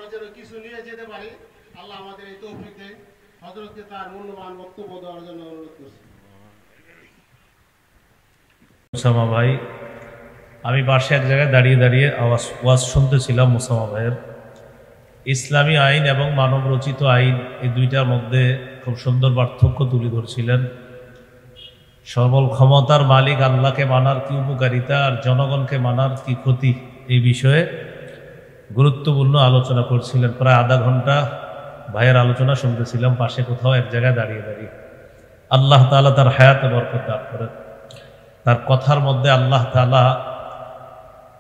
আমরা যেন কিছু নিয়ে যেতে পারি। আল্লাহ আমাদের এই তৌফিক দেন। হযরতকে তার মূল্যবান বক্তব্য দেওয়ার জন্য অনুরোধ করছি। মুসামা ভাই, আমি পাশে এক জায়গায় দাঁড়িয়ে দাঁড়িয়ে ওয়াজ শুনতেছিলাম। মুসামা ভাইয়ের ইসলামী আইন এবং মানব রচিত আইন, এই দুইটার মধ্যে খুব সুন্দর পার্থক্য তুলে ধরছিলেন। সবল ক্ষমতার মালিক আল্লাহকে মানার কি উপকারিতা আর জনগণকে মানার কি ক্ষতি, এই বিষয়ে গুরুত্বপূর্ণ আলোচনা করছিলেন। প্রায় আধা ঘন্টা ভাইয়ের আলোচনা শুনতেছিলাম পাশে কোথাও এক জায়গায় দাঁড়িয়ে দাঁড়িয়ে। আল্লাহ তাআলা তার হায়াতে বরকত দান করেন। তার কথার মধ্যে আল্লাহ তাআলা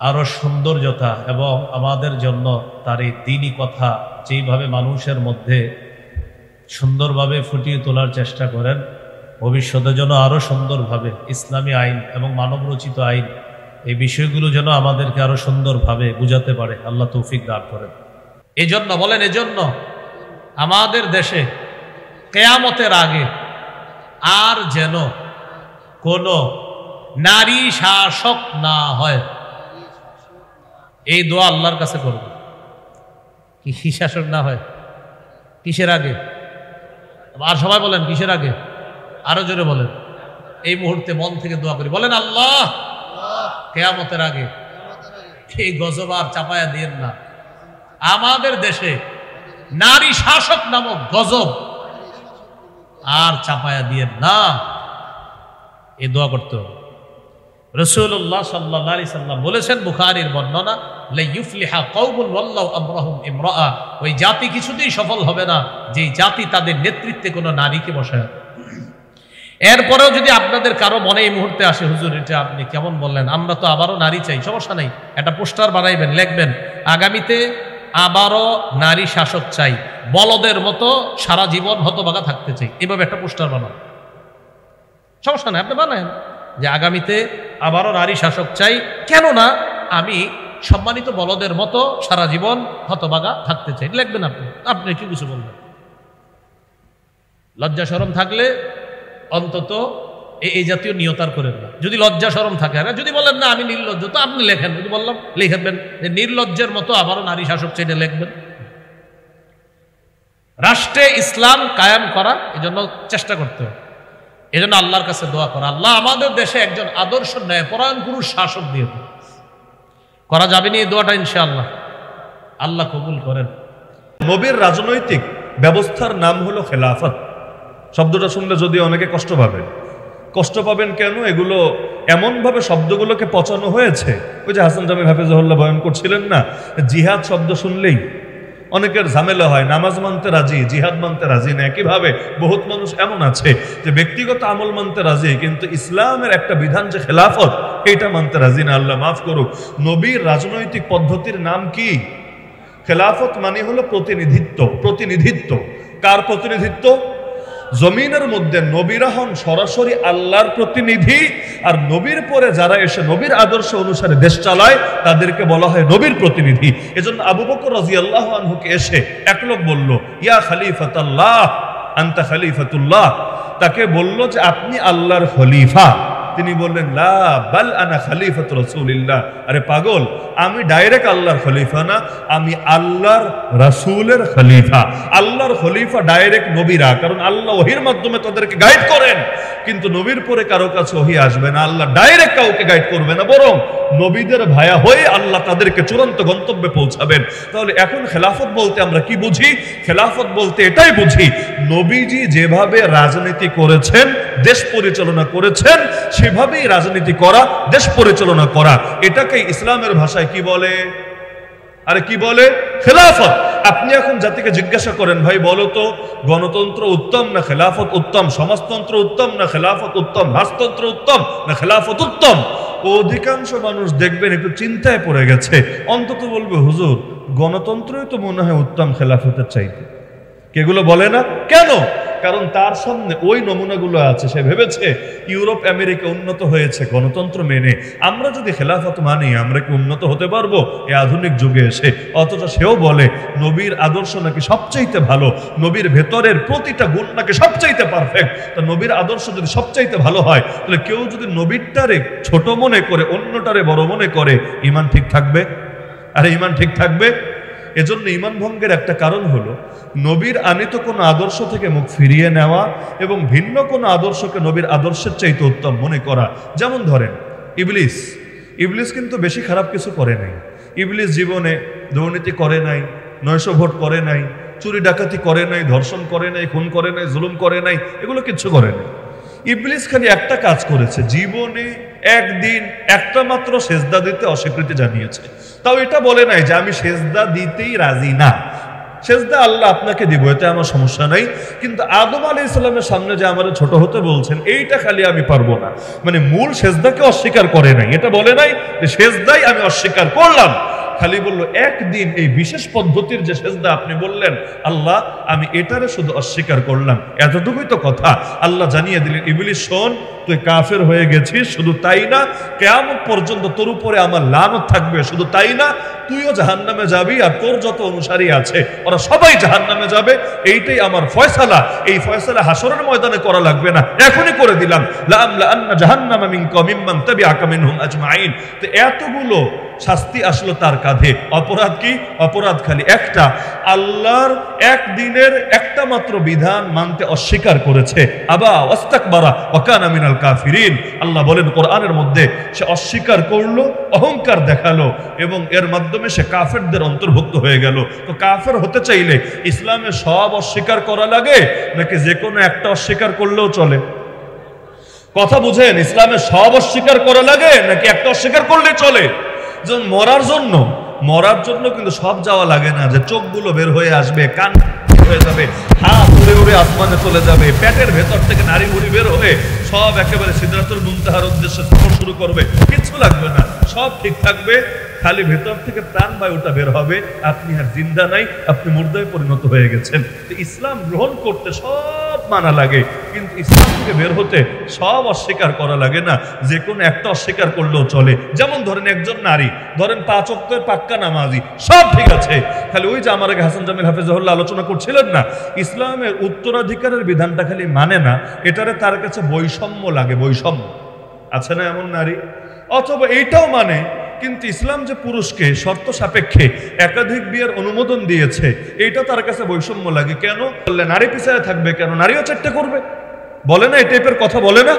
আরো সৌন্দর্যতা এবং আমাদের জন্য তার এই দ্বীনি কথা যেইভাবে মানুষের মধ্যে সুন্দরভাবে ফুটিয়ে তোলার চেষ্টা করেন, ভবিষ্যতে যেন আরো সুন্দরভাবে ইসলামী আইন এবং মানব রচিত আইন এই বিষয়গুলো যেন আমাদেরকে আরো সুন্দরভাবে বুঝাতে পারে। আল্লাহ তৌফিক দান করেন। এই জন্য বলেন, এজন্য আমাদের দেশে কিয়ামতের আগে আর যেন কোনো নারী শাসক না হয়, এই দোয়া আল্লাহর কাছে করব। কি শাসক না হয়? কিসের আগে? আর সবাই বলেন কিসের আগে? আরো জোরে বলেন। এই মুহূর্তে মন থেকে দোয়া করি, বলেন আল্লাহ কিয়ামতের আগে এই গজব আর চাপায়া দিয়েন না। আমাদের দেশে নারী শাসক নামক গজব আর চাপায়া দিয়েন না। এই দোয়া করতে হবে। রাসূলুল্লাহ সাল্লাল্লাহু আলাইহি সাল্লাম বলেছেন, বুখারীর বর্ণনা, লা ইউফলিহা কওমুন ওয়াল্লাহু আমরাহুম ইমরাআ, ওই জাতি কিছুতেই সফল হবে না যে জাতি তাদের নেতৃত্বে কোনো নারীকে বসায়। এরপরেও যদি আপনাদের কারো মনে এই মুহূর্তে আসে, হুজুর এটা আপনি কেমন বললেন, আমরা তো আবারও নারী চাই, সমস্যা নাই, একটা পোস্টার বানাইবেন, লিখবেন আগামীতে আবারও নারী শাসক চাই, বলদের মতো সারা জীবন হতভাগা থাকতে চাই, এভাবে একটা পোস্টার বানান, সমস্যা নাই, আপনি বানান যে আগামীতে আবারও নারী শাসক চাই, কেননা আমি সম্মানিত বলদের মতো সারা জীবন হতভাগা থাকতে চাই, লিখবেন আপনি। আপনি কি কিছু বলবেন? লজ্জা শরম থাকলে অন্তত এই জাতীয় নিয়তার করেন না। যদি লজ্জা শরম থাকে, আর যদি বলেন না আমি নির্লজ্জ, তো আপনি লেখেন, যদি বললাম লিখবেন যে নির্লজ্জের মতো আবারও নারী শাসক চাইলে লিখবেন। রাষ্ট্রে ইসলাম কায়েম করা এজন্য চেষ্টা করতে হবে, এজন্য আল্লাহর কাছে দোয়া করা, আল্লাহ আমাদের দেশে একজন আদর্শ ন্যায়পরায়ণ পুরুষ শাসক দিয়ে করা যাবে নি। এই দোয়াটা ইনশাআল্লাহ আল্লাহ কবুল করেন। নবীর রাজনৈতিক ব্যবস্থার নাম হলো খেলাফত। শব্দটা শুনলে যদি অনেকে কষ্ট পাবেন কেন? এগুলো এমনভাবে শব্দগুলোকে পচানো হয়েছে। ওই যে হাসান জামি হাফিজাহুল্লাহ বয়ান করছিলেন না, জিহাদ শব্দ শুনলেই অনেকের ঝামেলা হয়, নামাজ মানতে রাজি, জিহাদ মানতে রাজি না। একইভাবে বহুত মানুষ এমন আছে যে ব্যক্তিগত আমল মানতে রাজি, কিন্তু ইসলামের একটা বিধান যে খেলাফত, এটা মানতে রাজি না। আল্লাহ মাফ করুক। নবীর রাজনৈতিক পদ্ধতির নাম কি? খেলাফত মানে হলো প্রতিনিধিত্ব। কার প্রতিনিধিত্ব? জমিনের মধ্যে নবীরা হন সরাসরি আল্লাহর প্রতিনিধি, আর নবীর পরে যারা এসে নবীর আদর্শ অনুসারে দেশ চালায় তাদেরকে বলা হয় নবীর প্রতিনিধি। এজন্য আবু বকর রাদিয়াল্লাহু আনহুকে এসে এক লোক বলল, ইয়া খলিফাতাল্লাহ আনতা খলিফাতুল্লাহ, তাকে বলল যে আপনি আল্লাহর খলিফা। তিনি বললেন, লা বাল আনা খলিফাতু রাসূলিল্লাহ। আরে পাগল, আমি ডাইরেক্ট আল্লাহর খলিফা না, আমি আল্লাহর রাসূলের খলিফা। আল্লাহর খলিফা ডাইরেক্ট নবীরা, কারণ আল্লাহ ওহীর মাধ্যমে তাদেরকে গাইড করেন, কিন্তু নবীর পরে কারো কাছে ওহী আসবে না, আল্লাহ ডাইরেক্ট কাউকে গাইড করবে না, বরং নবীদের ভায়া হয়ে আল্লাহ তাদেরকে চূড়ান্ত গন্তব্যে পৌঁছাবেন। তাহলে এখন খেলাফত বলতে আমরা কি বুঝি? খেলাফত বলতে এটাই বুঝি, নবীজি যেভাবে রাজনীতি করেছেন, দেশ পরিচালনা করেছেন, সেভাবেই রাজনীতি করা, দেশ পরিচালনা করা। এটাকে ইসলামের ভাষায় কি বলে? আরে কি বলে? খেলাফত। আপনি এখন জাতিকে জিজ্ঞাসা করেন, ভাই বলো তো, গণতন্ত্র উত্তম না খেলাফত উত্তম? সমাজতন্ত্র উত্তম না খেলাফত উত্তম? রাজতন্ত্র উত্তম না খেলাফত উত্তম? অধিকাংশ মানুষ দেখবেন একটু চিন্তায় পড়ে গেছে, অন্তত বলবে, হুজুর গণতন্ত্রই তো মনে হয় উত্তম খেলাফতের চাইতে। কেগুলো বলে না কেন? কারণ তার সামনে ওই নমুনাগুলো আছে। সে ভেবেছে ইউরোপ আমেরিকা উন্নত হয়েছে গণতন্ত্র মেনে, আমরা যদি খেলাফত মানি আমরা কি উন্নত হতে পারবো এই আধুনিক যুগে এসে? অথচ সেও বলে নবীর আদর্শ নাকি সবচাইতে ভালো, নবীর ভেতরের প্রতিটা গুণ নাকি সবচাইতে পারফেক্ট। তো নবীর আদর্শ যদি সবচাইতে ভালো হয়, তাহলে কেউ যদি নবীরটারে ছোট মনে করে অন্যটারে বড় মনে করে, ইমান ঠিক থাকবে? আরে ইমান ঠিক থাকবে? এজন্য ঈমান ভঙ্গের একটা কারণ হলো নবীর আনিত কোনো আদর্শ থেকে মুখ ফিরিয়ে নেওয়া এবং ভিন্ন কোনো আদর্শকে নবীর আদর্শের চাইতে উত্তম মনে করা। যেমন ধরেন ইবলিস কিন্তু বেশি খারাপ কিছু করে নাই। ইবলিস জীবনে দুর্নীতি করে নাই, 900 ভোট করে নাই, চুরি ডাকাতি করে নাই, ধর্ষণ করে নাই, খুন করে নাই, জুলুম করে নাই, এগুলো কিচ্ছু করে নাই। ইবলিস খালি একটা কাজ করেছে, জীবনে একদিন একটা মাত্র সেজদা দিতে অস্বীকৃতি জানিয়েছে। তাও এটা বলে নাই যে আমি সেজদা দিতেই রাজি না, সেজদা আল্লাহ আপনাকে দিব, এতে আমার সমস্যা নাই, কিন্তু আদম আলাইহিস সালামের সামনে যে আমার ছোট হতে বলছেন এইটা খালি আমি পারবো না, মানে মূল সেজদাকে অস্বীকার করে নাই। এটা বলে নাই যে সেজদাই আমি অস্বীকার করলাম, খালি বলল একদিন এই বিশেষ পদ্ধতির যে সেজদা আপনি বললেন আল্লাহ আমি এটারে শুধু অস্বীকার করলাম, এতটুকুই তো কথা। আল্লাহ জানিয়ে দিলেন ইবলিস শোন, তুই কাফের হয়ে গেছিস, শুধু তাই না কিয়ামত পর্যন্ত তোর উপরে আমার লানত থাকবে, শুধু তাই না তুইও জাহান্নামে যাবি আর তোর যত অনুসারী আছে ওরা সবাই জাহান্নামে যাবে, এইটাই আমার ফয়সালা। এই ফয়সালা হাসরের ময়দানে করা লাগবে না, এখনই করে দিলাম, লাআমলাআন্না জাহান্নামা মিনকা মিম্মান তাবিআকা মিনহুম আজমাইন। তো এতগুলো শাস্তি আসলো তার কাঁধে। অপরাধ কি? অপরাধ খালি একটা, আল্লাহর একদিনের একটা মাত্র বিধান মানতে অস্বীকার করেছে। আবা ওয়াস্তাকবারা ওয়া কানা মিনাল কাফিরিন। আল্লাহ বলেন কোরআনের মধ্যে সে অস্বীকার করলো, অহংকার দেখালো এবং এর মাধ্যমে সে কাফেরদের অন্তর্ভুক্ত হয়ে গেল। তো কাফের হতে চাইলে ইসলামে সব অস্বীকার করা লাগে নাকি যে কোনো একটা অস্বীকার করলেও চলে? কথা বুঝেন, ইসলামে সব অস্বীকার করা লাগে নাকি একটা অস্বীকার করলে চলে? যেমন মরার জন্য কিন্তু সব যাওয়া লাগে না, যে চোখগুলো বের হয়ে আসবে, কান হয়ে যাবে, হাত উড়ে উড়ে আসমানে চলে যাবে, পেটের ভেতর থেকে নারী বুড়ি বের হয়ে সব একেবারে সিদরাতুল মুনতাহার উদ্দেশ্যে সফর শুরু করবে, কিচ্ছু লাগবে না, সব ঠিক থাকবে, খালি ভেতর থেকে প্রাণ বায়ুটা বের হবে, আপনি আর জিন্দা নাই, আপনি মুর্দায় পরিণত হয়ে গেছেন। ইসলাম গ্রহণ করতে সব মানা লাগে, কিন্তু ইসলাম থেকে বের হতে সব অস্বীকার করা লাগে না, যে কোনো একটা অস্বীকার করলেও চলে। যেমন ধরেন একজন নারী, ধরেন 5 ওয়াক্তের পাক্কা নামাজি, সব ঠিক আছে, খালি ওই যে আমার আগে হাসান জামিল হাফিজাহুল্লাহ আলোচনা করছিলেন না, ইসলামের উত্তরাধিকারের বিধানটা খালি মানে না, এটারে তার কাছে বৈষম্য লাগে, বৈষম্য আছে না এমন নারী? অথবা এইটাও মানে, কিন্তু ইসলাম যে পুরুষকে শর্ত সাপেক্ষে একাধিক বিয়ের অনুমোদন দিয়েছে, এইটা তার কাছে বৈষম্য লাগে। কেন? বললে নারী পিছায় থাকবে কেন, নারীও চেষ্টা করবে, বলে না এই টাইপের কথা, বলে না?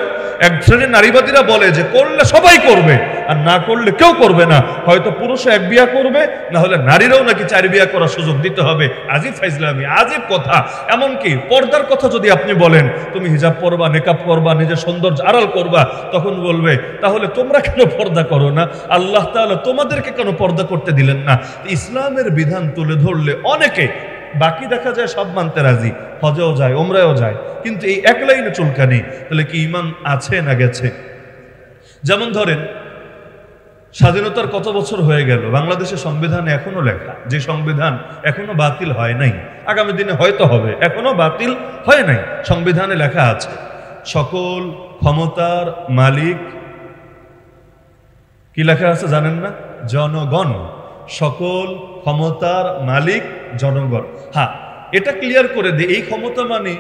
এক শ্রেণীর নারীবাদীরা বলে যে করলে সবাই করবে আর না করলে কেউ করবে না, হয়তো পুরুষও 1 বিয়া করবে, না হলে নারীরাও নাকি 4 বিয়া করার সুযোগ দিতে হবে। আজিব ফাইজলামি, আজিব কথা। এমনকি পর্দার কথা যদি আপনি বলেন, তুমি হিজাব পরবা, নেকাব করবা, নিজের সৌন্দর্য আড়াল করবা, তখন বলবে তাহলে তোমরা কেন পর্দা করো না, আল্লাহ তাআলা তোমাদেরকে কেন পর্দা করতে দিলেন না? ইসলামের বিধান তুলে ধরলে অনেকে, বাকি দেখা যায় সব মানতে রাজি, হজেও যায়, ওমরায়ও যায়, কিন্তু এই এক লাইনে চুলকানি, তাহলে কি ঈমান আছে না গেছে? যেমন ধরেন স্বাধীনতার কত বছর হয়ে গেল, বাংলাদেশের সংবিধানে এখনো লেখা, যে সংবিধান এখনো বাতিল হয় নাই, আগামী দিনে হয়তো হবে, এখনো বাতিল হয় নাই, সংবিধানে লেখা আছে সকল ক্ষমতার মালিক, কি লেখা আছে জানেন না? জনগণ। সকল ক্ষমতার মালিক জনগণ। হ্যাঁ, এটা ক্লিয়ার করে দিই, এই ক্ষমতা মানে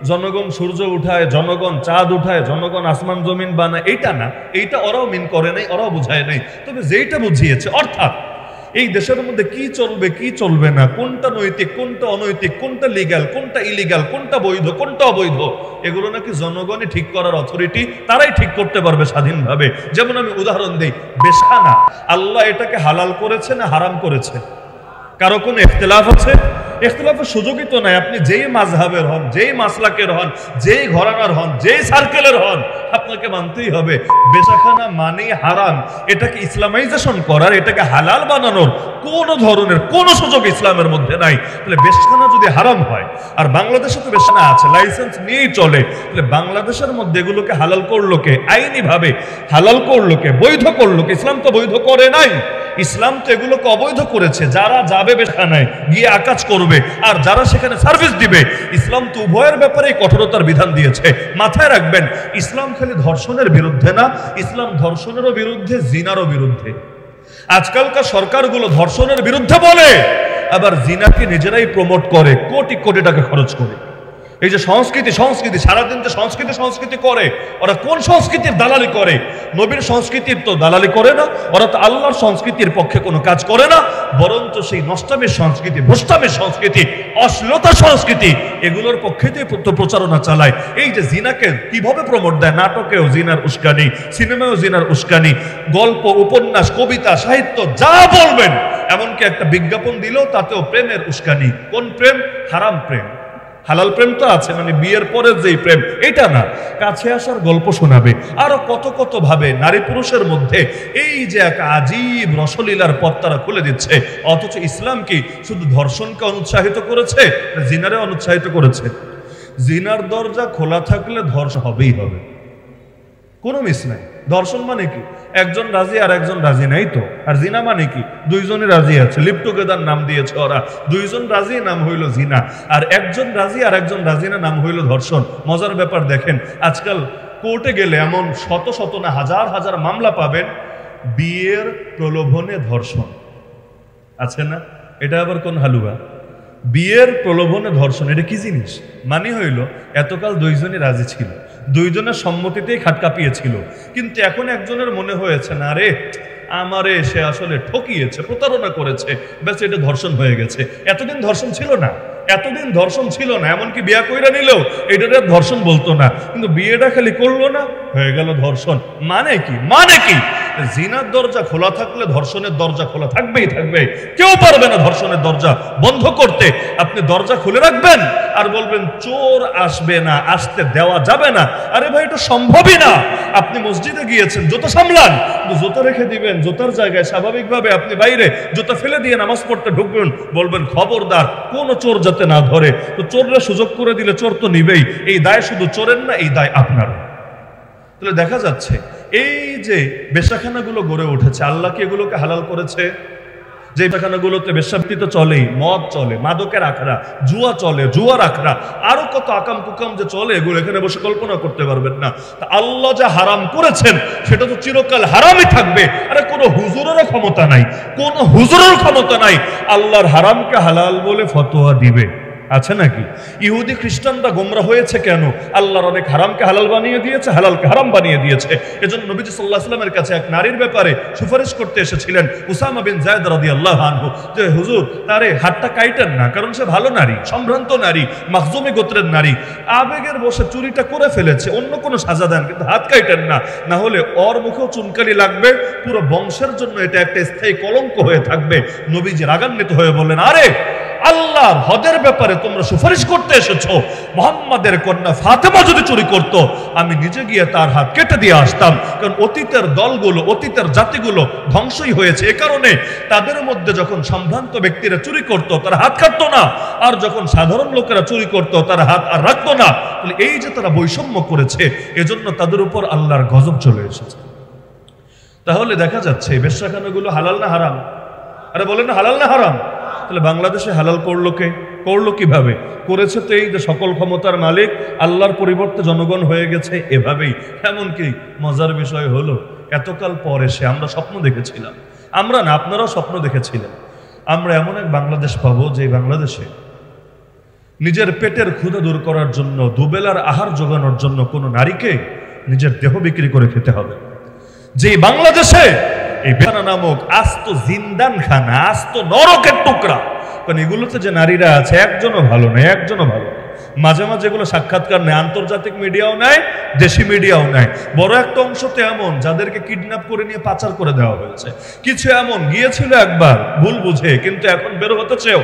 জনগণ সূর্য উঠায়, জনগণ চাঁদ উঠায়, জনগণ আসমান জমিন বানায়, এইটা না, এইটা ওরাও মিন করে নাই, ওরাও বুঝায় নাই। তবে যেইটা বুঝিয়েছে, অর্থাৎ এই দেশের মধ্যে কি চলবে কি চলবে না, কোনটা নৈতিক কোনটা অনৈতিক, কোনটা লিগ্যাল কোনটা ইলিগ্যাল, কোনটা বৈধ কোনটা অবৈধ, এগুলো নাকি জনগণই ঠিক করার অথরিটি, তারাই ঠিক করতে পারবে স্বাধীনভাবে। যেমন আমি উদাহরণ দিই, বেশখানা আল্লাহ এটাকে হালাল করেছে না হারাম করেছে? কারো কোনো ইখতিলাফ আছে? ইখতিলাফের সুযোগই তো নাই। আপনি যেই মাযহাবের হন, যেই মাসলাকের হন, যেই ঘরানার হন, যেই সার্কেলের হন, আপনাকে মানতেই হবে বেশখানা মানে হারাম। এটাকে ইসলামাইজেশন করার, এটাকে হালাল বানানোর কোন ধরনের কোন সুযোগ ইসলামের মধ্যে নাই। তাহলে বেশখানা যদি হারাম হয়, আর বাংলাদেশে তো বেশখানা আছে, লাইসেন্স নিয়েই চলে, তাহলে বাংলাদেশের মধ্যে এগুলোকে হালাল করলো কে? আইনি ভাবে হালাল করলো কে? বৈধ করলো কে? ইসলাম তো বৈধ করে নাই, ইসলাম তো এগুলোকে অবৈধ করেছে। যারা যাবে বেশখানায় গিয়ে আকাজ করবে আর যারা সেখানে সার্ভিস দিবে, ইসলাম তো উভয়ের ব্যাপারে কঠোরতার বিধান দিয়েছে। মাথায় রাখবেন, ইসলাম খালি ধর্ষণের বিরুদ্ধে না, ইসলাম ধর্ষণেরও বিরুদ্ধে, জিনারও বিরুদ্ধে। আজকালকার সরকারগুলো ধর্ষণের বিরুদ্ধে বলে, আবার জিনাকে নিজেরাই প্রমোট করে, কোটি কোটি টাকা খরচ করে। এই যে সংস্কৃতি সংস্কৃতি সারাদিন যে সংস্কৃতি সংস্কৃতি করে, ওরা কোন সংস্কৃতির দালালি করে? নবীর সংস্কৃতির তো দালালি করে না, ওরা তো আল্লাহর সংস্কৃতির পক্ষে কোনো কাজ করে না, বরঞ্চ সেই নষ্টামের সংস্কৃতি, ভ্রষ্টামের সংস্কৃতি, অশ্লীলতার সংস্কৃতি, এগুলোর পক্ষেতেই তো প্রচারণা চালায়। এই যে জিনাকে কিভাবে প্রমোট দেয়, নাটকেও জিনার উস্কানি, সিনেমায়ও জিনার উস্কানি, গল্প, উপন্যাস, কবিতা, সাহিত্য যা বলবেন, এমনকি একটা বিজ্ঞাপন দিলেও তাতেও প্রেমের উস্কানি। কোন প্রেম? হারাম প্রেম। হালাল প্রেম তো আছে, মানে বিয়ের পরে যেই প্রেম, এটা না, কাছে আসার গল্প শোনাবে। আরো কত কত ভাবে নারী পুরুষের মধ্যে এই যে এক আজীব রসলীলার পথ তারা খুলে দিচ্ছে। অথচ ইসলাম কি শুধু ধর্ষণকে অনুৎসাহিত করেছে, জিনারে অনুৎসাহিত করেছে? জিনার দরজা খোলা থাকলে ধর্ষণ হবেই হবে, কোনো মিস নাই। ধর্ষণ মানে কি? একজন রাজি আর একজন রাজি নাই তো। আর জিনা মানে কি? দুইজনই রাজি আছে, লিভ টুগেদার নাম দিয়েছে ওরা, দুইজন রাজি নাম হইল জিনা, আর একজন রাজি আর একজন রাজি না নাম হইল ধর্ষণ। মজার ব্যাপার দেখেন, আজকাল কোর্টে গেলে এমন শত শত না হাজার হাজার মামলা পাবেন বিয়ের প্রলোভনে ধর্ষণ, আছে না? এটা আবার কোন হালুয়া? বিয়ের প্রলোভনে ধর্ষণ, এটা কি জিনিস? মানে হইল এতকাল দুইজনই রাজি ছিল, দুইজনের সম্মতিতেই খাট কাঁপিয়েছিল, কিন্তু এখন একজনের মনে হয়েছে না রে আমারে সে আসলে ঠকিয়েছে, প্রতারণা করেছে, ব্যাস এটা ধর্ষণ হয়ে গেছে। এতদিন ধর্ষণ ছিল না, এতদিন ধর্ষণ ছিল না, এমনকি বিয়া কইরা নিলেও এটার ধর্ষণ বলতো না, কিন্তু বিয়েটা খালি করলো না, হয়ে গেল ধর্ষণ। মানে কি? মানে কি? জিনার দরজা খোলা থাকলে ধর্ষণের দরজা খোলা থাকবেই থাকবে, কেউ পারবে না ধর্ষণের দরজা বন্ধ করতে। আপনি দরজা খুলে রাখবেন আর বলবেন চোর আসবে না, আসতে দেওয়া যাবে না। আরে ভাই, এটা সম্ভবই না। আপনি মসজিদে গিয়েছেন, জুতো সামলান, কিন্তু জুতো রেখে দিবেন জুতার জায়গায়, স্বাভাবিকভাবে আপনি বাইরে জুতো ফেলে দিয়ে নামাজ পড়তে ঢুকবেন, বলবেন খবরদার কোনো চোর যাতে না ধরে। তো চোররা সুযোগ করে দিলে চোর তো নিবেই, এই দায় শুধু চোরের না, এই দায় আপনার। তাহলে দেখা যাচ্ছে এই যে বেশ্যাখানাগুলো গড়ে উঠেছে, আল্লাহ কি এগুলোকে হালাল করেছে? যে বেশ্যাখানাগুলোতে বেশ্যাবৃত্তি তো চলেই, মদ চলে, মাদকের আখড়া, জুয়া চলে, জুয়ার আখড়া, আরো কত আকাম কুকাম যে চলে, এগুলো এখানে বসে কল্পনা করতে পারবেন না। তা আল্লাহ যা হারাম করেছেন সেটা তো চিরকাল হারামই থাকবে। আরে কোনো হুজুরেরও ক্ষমতা নাই, কোনো হুজুরের ক্ষমতা নাই আল্লাহর হারামকে হালাল বলে ফতোয়া দিবে, আছে নাকি? ইহুদি খ্রিস্টানরা গোমরা হয়েছে কেন? আল্লাহর অনেক হারামকে হালাল বানিয়ে দিয়েছে, হালালকে হারাম বানিয়ে দিয়েছে। এজন্য নবীজি সাল্লাল্লাহু আলাইহি ওয়াসাল্লামের কাছে এক নারীর ব্যাপারে সুপারিশ করতে এসেছিলেন উসামা বিন যায়েদ রাদিয়াল্লাহু আনহু, যে হুজুর তারে হাতটা কাইটেন না, কারণ সে ভালো নারী, সম্ভ্রান্ত নারী, মাখজুমি গোত্রের নারী, আবেগের বসে চুরিটা করে ফেলেছে, অন্য কোনো সাজা দেন, কিন্তু হাত কাইটেন না, না হলে ওর মুখেও চুনকালি লাগবে, পুরো বংশের জন্য এটা একটা স্থায়ী কলঙ্ক হয়ে থাকবে। নবীজি রাগান্বিত হয়ে বললেন, আরে আল্লাহর হদের ব্যাপারে তোমরা সুপারিশ করতে এসেছো? মুহাম্মাদের কন্যা ফাতেমা যদি চুরি করত, আমি নিজে গিয়ে তার হাত কেটে দিয়ে আসতাম, কারণ অতীতের দলগুলো, অতীতের জাতিগুলো ধ্বংসই হয়েছে এ কারণে তাদের মধ্যে যখন সম্ভ্রান্ত ব্যক্তিরা চুরি করত তারা হাত কাটতো না, আর যখন সাধারণ লোকেরা চুরি করত তারা হাত আর রাখতো না। এই যে তারা বৈষম্য করেছে, এজন্য তাদের উপর আল্লাহর গজব চলে এসেছে। তাহলে দেখা যাচ্ছে বেশ্যাখানাগুলো হালাল না হারাম? আরে বলেন না হালাল না হারাম? তাহলে বাংলাদেশে হালাল করলো কে? করলো কিভাবে? করেছে তো এই যে সকল ক্ষমতার মালিক আল্লাহর পরিবর্তে জনগণ হয়ে গেছে এভাবেই। এমনকি মজার বিষয় হলো, এতকাল পর এসে আমরা স্বপ্ন দেখেছিলাম, আমরা না আপনারাও স্বপ্ন দেখেছিলেন, আমরা এমন এক বাংলাদেশ পাবো যে বাংলাদেশে নিজের পেটের ক্ষুধা দূর করার জন্য, দুবেলার আহার জোগানোর জন্য কোনো নারীকে নিজের দেহ বিক্রি করে খেতে হবে। যে বাংলাদেশে এই বেহানা নামক আস্ত জিন্দানখানা, আস্ত নরকের টুকরা, কারণ এগুলোতে যে নারীরা আছে একজনও ভালো নেই, একজনও ভালো নেই। মাঝে মাঝে এগুলো সাক্ষাৎকার নেয়, আন্তর্জাতিক মিডিয়াও নেয়, দেশি মিডিয়াও নেয়। বড় একটা অংশ তো এমন যাদেরকে কিডন্যাপ করে নিয়ে পাচার করে দেওয়া হয়েছে, কিছু এমন গিয়েছিল একবার ভুল বুঝে, কিন্তু এখন বের হতে চেয়েও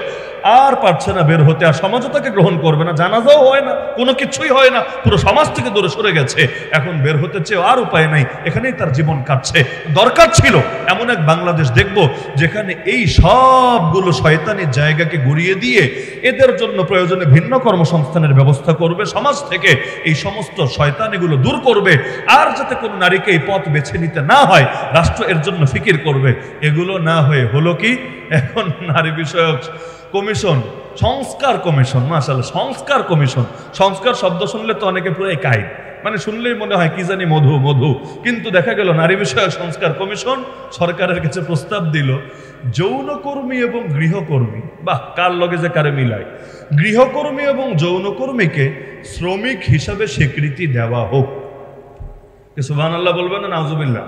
আর পারছে না বের হতে, আর সমাজও তাকে গ্রহণ করবে না, জানাজাও হয় না, কোনো কিছুই হয় না, পুরো সমাজ থেকে দূরে সরে গেছে। এখন বের হতে চেয়েও আর উপায় নাই, এখানেই তার জীবন কাটছে। দরকার ছিল এমন এক বাংলাদেশ দেখব যেখানে এই সবগুলো শয়তানের জায়গাকে ঘুরিয়ে দিয়ে এদের জন্য প্রয়োজনে ভিন্ন কর্মসংস্থানের ব্যবস্থা করবে, সমাজ থেকে এই সমস্ত শয়তানিগুলো দূর করবে, আর যাতে কোনো নারীকে এই পথ বেছে নিতে না হয় রাষ্ট্র এর জন্য ফিকির করবে। এগুলো না হয়ে হলো কি, এখন নারী বিষয়ক কমিশন, সংস্কার কমিশন, মাশাআল্লাহ সংস্কার কমিশন। সংস্কার শব্দ শুনলে তো অনেকে পুরো কাইট, মানে শুনলেই মনে হয় কি জানি মধু মধু। কিন্তু দেখা গেল নারী বিষয়ক সংস্কার কমিশন সরকারের কাছে প্রস্তাব দিল যৌনকর্মী এবং গৃহকর্মী, বাহ কার লগে যে কারে মিলায়, গৃহকর্মী এবং যৌনকর্মীকে শ্রমিক হিসাবে স্বীকৃতি দেওয়া হোক। সুবহানাল্লাহ বলবেন না নাউজুবিল্লাহ?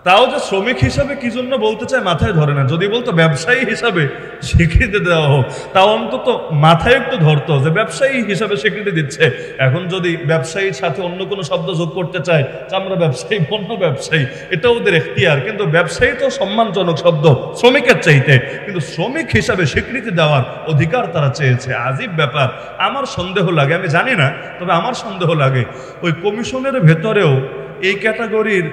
তাও যে শ্রমিক হিসাবে কি জন্য বলতে চায় মাথায় ধরে না। যদি বলতো ব্যবসায়ী হিসাবে স্বীকৃতি দেওয়া হোক, তাও অন্তত মাথায় একটু ধরতো যে ব্যবসায়ী হিসাবে স্বীকৃতি দিচ্ছে। এখন যদি ব্যবসায়ীর সাথে অন্য কোনো শব্দ যোগ করতে চায়, আমরা ব্যবসায়ী পণ্য ব্যবসায়ী, এটা ওদের এখতিয়ার। কিন্তু ব্যবসায়ী তো সম্মানজনক শব্দ শ্রমিকের চাইতে, কিন্তু শ্রমিক হিসাবে স্বীকৃতি দেওয়ার অধিকার তারা চেয়েছে। আজীব ব্যাপার। আমার সন্দেহ লাগে, আমি জানি না, তবে আমার সন্দেহ লাগে ওই কমিশনের ভেতরেও এই ক্যাটাগরির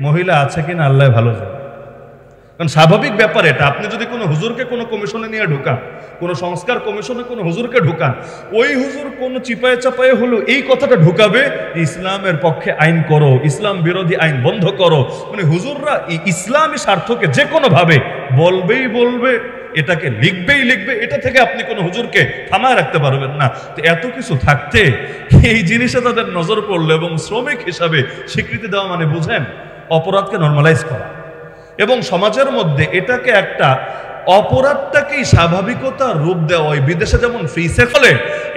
মহিলা আছে কিনা আল্লাহ ভালো জানে। কারণ স্বাভাবিক ব্যাপার এটা, আপনি যদি কোনো হুজুরকে কোনো কমিশনে নিয়ে ঢুকান, কোনো সংস্কার কমিশনে কোনো হুজুরকে ঢুকান, ওই হুজুর কোনো চিপায়ে চাপায়ে হলো এই কথাটা ঢুকাবে ইসলামের পক্ষে আইন করো, ইসলাম বিরোধী আইন বন্ধ করো। মানে হুজুররা ইসলামী স্বার্থকে যে কোনো ভাবে বলবেই বলবে, এটাকে লিখবেই লিখবে। এটা থেকে আপনি কোনো হুজুরকে থামায় রাখতে পারবেন না। তো এত কিছু থাকতে এই জিনিসে তাদের নজর পড়লো এবং শ্রমিক হিসাবে স্বীকৃতি দেওয়া মানে বুঝেন অপরাধকে নর্মালাইজ করা এবং সমাজের মধ্যে এটাকে একটা অপরাধটাকেই স্বাভাবিকতার রূপ দেওয়া। ওই বিদেশে যেমন ফ্রিসে ফলে,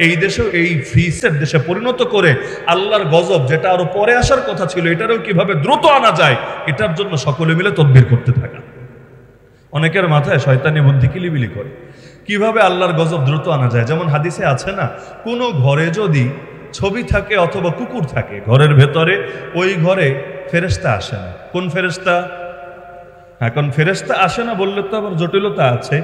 এই দেশেও এই ফ্রিসের দেশে পরিণত করে আল্লাহর গজব যেটা আরো পরে আসার কথা ছিল এটারও কিভাবে দ্রুত আনা যায়, এটার জন্য সকলে মিলে তদবির করতে থাকা। অনেকের মাথায় শয়তানি বুদ্ধি কিলিবিলি করে কিভাবে আল্লাহর গজব দ্রুত আনা যায়। যেমন হাদিসে আছে না, কোনো ঘরে যদি ছবি থাকে অথবা কুকুর থাকে ঘরের ভেতরে, ওই ঘরে ফেরেশতা আসে না। কোন ফেরেশতা? এখন ফেরেশতা আসে না বললে তো আবার জটিলতা আছে।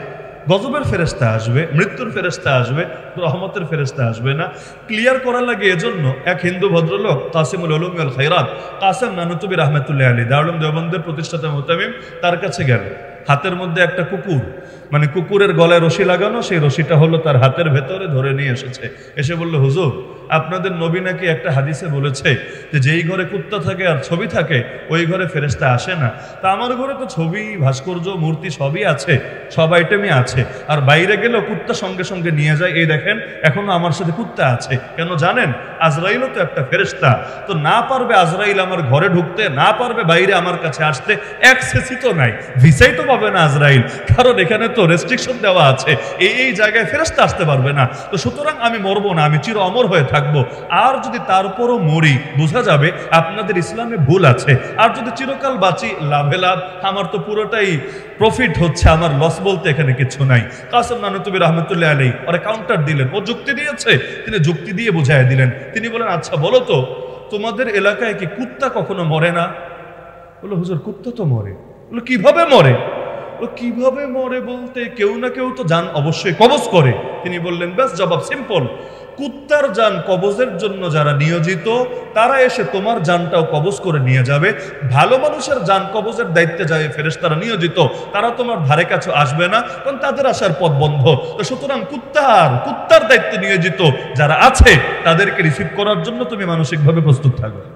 গজবের ফেরেশতা আসবে, মৃত্যুর ফেরেশতা আসবে, রহমতের ফেরেশতা আসবে না। ক্লিয়ার করা লাগে এজন্য এক হিন্দু ভদ্রলোক কাসিমুল উলুম ওয়াল খায়রাত কাসেম নানুতুবি রাহমাতুল্লাহি আলাইহি দারুল দেওবন্দের প্রতিষ্ঠাতা মুতামিম, তার কাছে গেল। হাতের মধ্যে একটা কুকুর, মানে কুকুরের গলায় রশি লাগানো, সেই রশিটা হলো তার হাতের ভেতরে ধরে নিয়ে এসেছে। এসে বলল, হুজুর আপনাদের নবী নাকি একটা হাদিসে বলেছে যে যেই ঘরে কুত্তা থাকে আর ছবি থাকে ওই ঘরে ফেরেশতা আসে না। তা আমার ঘরে তো ছবি, ভাস্কর্য, মূর্তি সবই আছে, সব আইটেমই আছে, আর বাইরে গেলেও কুত্তা সঙ্গে সঙ্গে নিয়ে যায়। এই দেখেন এখনো আমার সাথে কুত্তা আছে। কেন জানেন? আজরাইলও তো একটা ফেরেশতা, তো না পারবে আজরাইল আমার ঘরে ঢুকতে, না পারবে বাইরে আমার কাছে আসতে, অ্যাক্সেসই তো নাই, ভিসাই তো পাবে না আজরাইল, কারণ এখানে তো রেস্ট্রিকশন দেওয়া আছে, এই জায়গায় ফেরেশতা আসতে পারবে না। তো সুতরাং আমি মরবো না, আমি চির অমর হয়ে থাকবো। আর যদি তারপরও মরি, বোঝা যাবে আপনাদের ইসলামে ভুল আছে। আর যদি চিরকাল বাঁচি, লাভে লাভ, আমার তো পুরোটাই প্রফিট হচ্ছে, আমার লস বলতে এখানে কিছু নাই। কাসেম নানুতুবি রাহমাতুল্লাহি আলাইহি ওরে কাউন্টার দিলেন, ও যুক্তি দিয়েছে, তিনি যুক্তি দিয়ে বুঝাইয়া দিলেন। তিনি বলেন, আচ্ছা বলো তো, তোমাদের এলাকায় কি কুত্তা কখনো মরে না? বললো, হুজুর কুত্তা তো মরে। বললো, কিভাবে মরে? কিভাবে মরে বলতে কেউ না কেউ তো জান অবশ্যই কবজ করে। তিনি বললেন, ব্যাস জবাব সিম্পল, কুত্তার জান কবজের জন্য যারা নিয়োজিত তারা এসে তোমার জানটাও কবজ করে নিয়ে যাবে। ভালো মানুষের জান কবজের দায়িত্বে যায় ফেরেশতারা নিয়োজিত, তারা তোমার ধারে কাছে আসবে না, কারণ তাদের আসার পথ বন্ধ। তো সুতরাং কুত্তার দায়িত্বে নিয়োজিত যারা আছে তাদেরকে রিসিভ করার জন্য তুমি মানসিকভাবে প্রস্তুত থাকবে।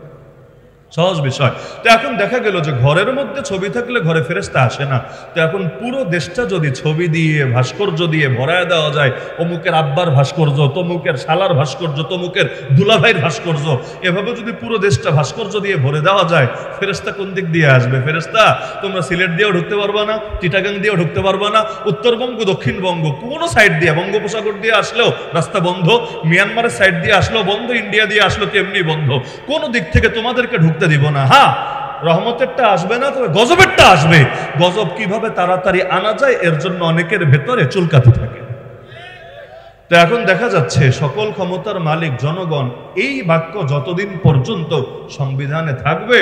সহজ বিষয়। তো এখন দেখা গেল যে ঘরের মধ্যে ছবি থাকলে ঘরে ফেরেশতা আসে না। তো এখন পুরো দেশটা যদি ছবি দিয়ে, ভাস্কর্য দিয়ে ভরায় দেওয়া যায়, অমুকের আব্বার ভাস্কর্য, তমুকের শালার ভাস্কর্য, তমুকের দুলাভাইয়ের ভাস্কর্য, এভাবে যদি পুরো দেশটা ভাস্কর্য দিয়ে ভরে দেওয়া যায়, ফেরেশতা কোন দিক দিয়ে আসবে? ফেরেশতা তোমরা সিলেট দিয়েও ঢুকতে পারবা না, চিটাগাং দিয়েও ঢুকতে পারবা না, উত্তরবঙ্গ, দক্ষিণবঙ্গ, কোনো সাইড দিয়ে, বঙ্গোপসাগর দিয়ে আসলেও রাস্তা বন্ধ, মিয়ানমারের সাইড দিয়ে আসলেও বন্ধ, ইন্ডিয়া দিয়ে আসলেও তেমনি বন্ধ, কোনো দিক থেকে তোমাদেরকে ঢুকতে দিব না। হ্যাঁ, রহমতেরটা আসবে না, তবে গজবেরটা আসবে। গজব কিভাবে তাড়াতাড়ি আনা যায় এর জন্য অনেকের ভেতরে চুলকাতে থাকে। তো এখন দেখা যাচ্ছে সকল ক্ষমতার মালিক জনগণ, এই বাক্য যতদিন পর্যন্ত সংবিধানে থাকবে